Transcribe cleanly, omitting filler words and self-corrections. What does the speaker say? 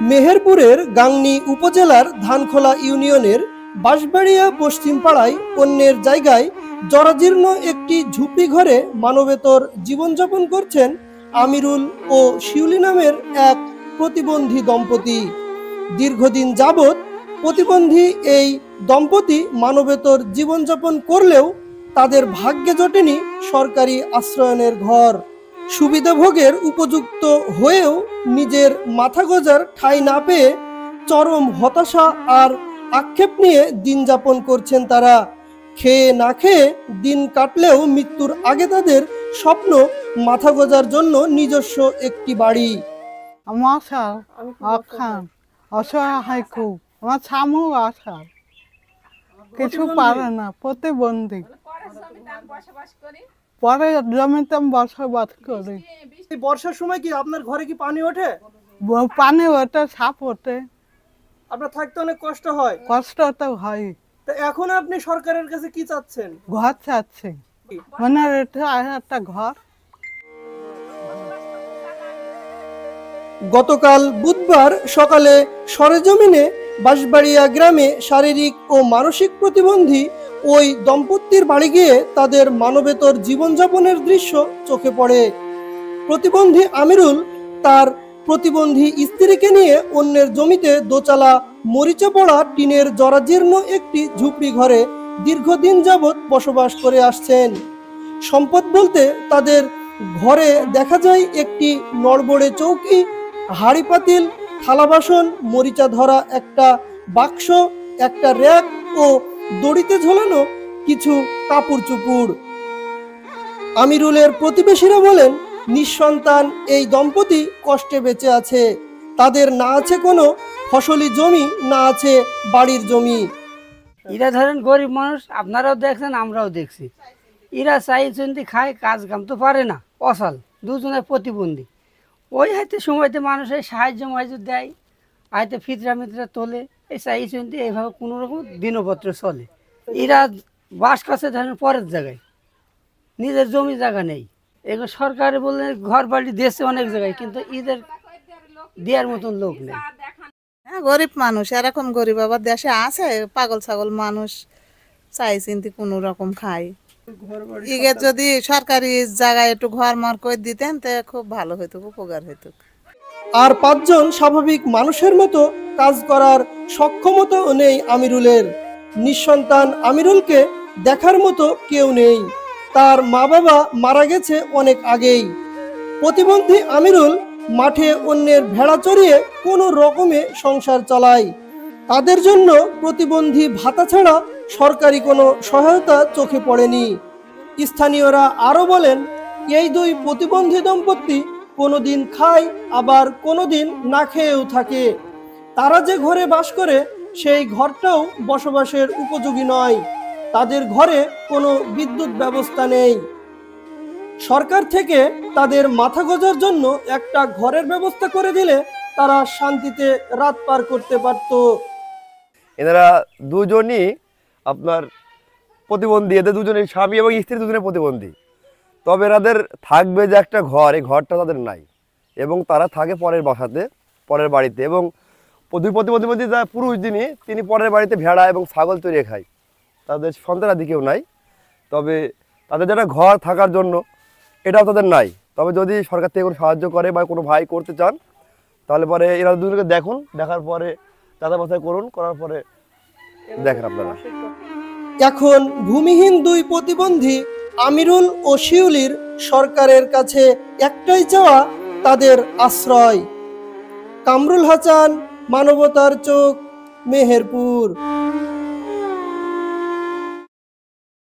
মেহেরপুরের গাংনী উপজেলার ধানখোলা ইউনিয়নের বাঁশবাড়িয়া পশ্চিম পাড়ায় অন্যের জায়গায় জরাজীর্ণ একটি ঝুপড়ি ঘরে মানবেতর জীবনযাপন করছেন আমিরুল ও শিউলি নামের এক প্রতিবন্ধী দম্পতি। দীর্ঘদিন যাবৎ প্রতিবন্ধী এই দম্পতি মানবেতর জীবনযাপন করলেও তাদের ভাগ্যে জোটেনি সরকারি আশ্রয়নের ঘর। সুবিধাভোগের উপযুক্ত হয়েও নিজের মাথা গোঁজার ঠাঁই না পেয়ে চরম হতাশা আর আক্ষেপ নিয়ে দিন যাপন করছেন তারা। খেয়ে না খেয়ে দিন কাটলেও মৃত্যুর আগে তাদের স্বপ্ন মাথা গোঁজার জন্য নিজস্ব একটি বাড়ি। আমার অসহায় খুব, আমার স্বামীও অসহায়, কিছু পারে না, প্রতিবন্ধী। পরে জমিতে বসবাস করি। বর্ষার সময় কি আপনার ঘরে কি পানি ওঠে? পানি ওঠে, সাপ ওঠে, আপনার থাকতে অনেক কষ্ট হয়। কষ্ট তো হয়। তো এখন আপনি সরকারের কাছে কি চাচ্ছেন? ঘর চাচ্ছি, মানে একটা ঘর। গতকাল বুধবার সকালে সরেজমিনে বাঁশবাড়িয়া গ্রামে শারীরিক ও মানসিক প্রতিবন্ধী ওই দম্পতির বাড়ি গিয়ে তাদের মানবেতর জীবনযাপনের দৃশ্য চোখে পড়ে। প্রতিবন্ধী আমিরুল তার প্রতিবন্ধী স্ত্রীকে নিয়ে অন্যের জমিতে দোচালা মরিচা পড়া টিনের জরাজীর্ণ একটি ঝুপড়ি ঘরে দীর্ঘদিন যাবৎ বসবাস করে আসছেন। সম্পদ বলতে তাদের ঘরে দেখা যায় একটি নড়বড়ে চৌকি, হাঁড়ি পাতিল, থালা বাসন, মরিচা ধরা একটা বাক্স, একটা র্যাক ও দড়িতে ঝোলানো কিছু কাপড় চুপড়। আমিরুলের প্রতিবেশীরা বলেন, নিঃসন্তান এই দম্পতি কষ্টে বেঁচে আছে। তাদের না আছে কোনো ফসলি জমি, না আছে বাড়ির জমি। এরা ধরেন গরিব মানুষ, আপনারাও দেখছেন, আমরাও দেখছি। এরা চাই চিন্তি খায়, কাজ কাম তো পারে না, অসাল, দুজনের প্রতিবন্ধী। ওই হাতে সময়তে মানুষের সাহায্য মাহায্য দেয়, হয়তো ফিতরা মিত্রা তোলে, এই চাই চিন্তি এইভাবে কোনো রকম দিনপত্র চলে। এরা বাস করছে ধরেন পরের জায়গায়, নিজের জমি জায়গা নেই। এগুলো সরকারে বললে ঘর বাড়ি দিয়েছে অনেক জায়গায়, কিন্তু এদের দেওয়ার মতন লোক নেই। হ্যাঁ, গরিব মানুষ, এরকম গরিব আবার দেশে আছে, পাগল ছাগল মানুষ, চাই চিন্তি কোনো রকম খায়। ইগে যদি সরকারি জায়গায় একটু ঘর মার করে দিতেন তো খুব ভালো হইতো, উপকার হইতো। আর পাঁচজন স্বাভাবিক মানুষের মতো কাজ করার সক্ষমতাও নেই আমিরুলের। নিঃসন্তান আমিরুলকে দেখার মতো কেউ নেই, তার মা বাবা মারা গেছে অনেক আগেই। প্রতিবন্ধী আমিরুল মাঠে অন্যের ভেড়া চড়িয়ে কোনো রকমে সংসার চালায়। তাদের জন্য প্রতিবন্ধী ভাতা ছাড়া সরকারি কোনো সহায়তা চোখে পড়েনি। স্থানীয়রা আরো বলেন, এই দুই প্রতিবন্ধী দম্পতি কোনোদিন খায়, আবার কোনোদিন না খেয়েও থাকে। তারা যে ঘরে বাস করে সেই ঘরটাও বসবাসের উপযোগী নয়। তাদের ঘরে কোনো বিদ্যুৎ ব্যবস্থা নেই। সরকার থেকে তাদের মাথা গোঁজার জন্য একটা ঘরের ব্যবস্থা করে দিলে তারা শান্তিতে রাত পার করতে পারত। এনারা দুজনই আপনার প্রতিবন্ধী, এদের দুজনের স্বামী এবং স্ত্রী দুজনের প্রতিবন্ধী। তবে এনাদের থাকবে যে একটা ঘর, এই ঘরটা তাদের নাই, এবং তারা থাকে পরের বাসাতে, পরের বাড়িতে। এবং প্রতিবন্ধী যা পুরুষ তিনি পরের বাড়িতে ভেড়া এবং ছাগল চড়িয়ে খায়। তাদের সন্তানাদি কেউ নাই, তবে তাদের যেটা ঘর থাকার জন্য এটাও তাদের নাই। তবে যদি সরকার থেকে কোনো সাহায্য করে বা কোনো ভাই করতে চান, তাহলে পরে এরা দুজনকে দেখুন, দেখার পরে যাচাই বাছাই করুন, করার পরে দেখেন আপনারা। এখন ভূমিহীন দুই প্রতিবন্ধী আমিরুল ও শিউলির সরকারের কাছে একটাই চাওয়া, তাদের আশ্রয়। কামরুল হাসান, মানবতার চোখ, মেহেরপুর।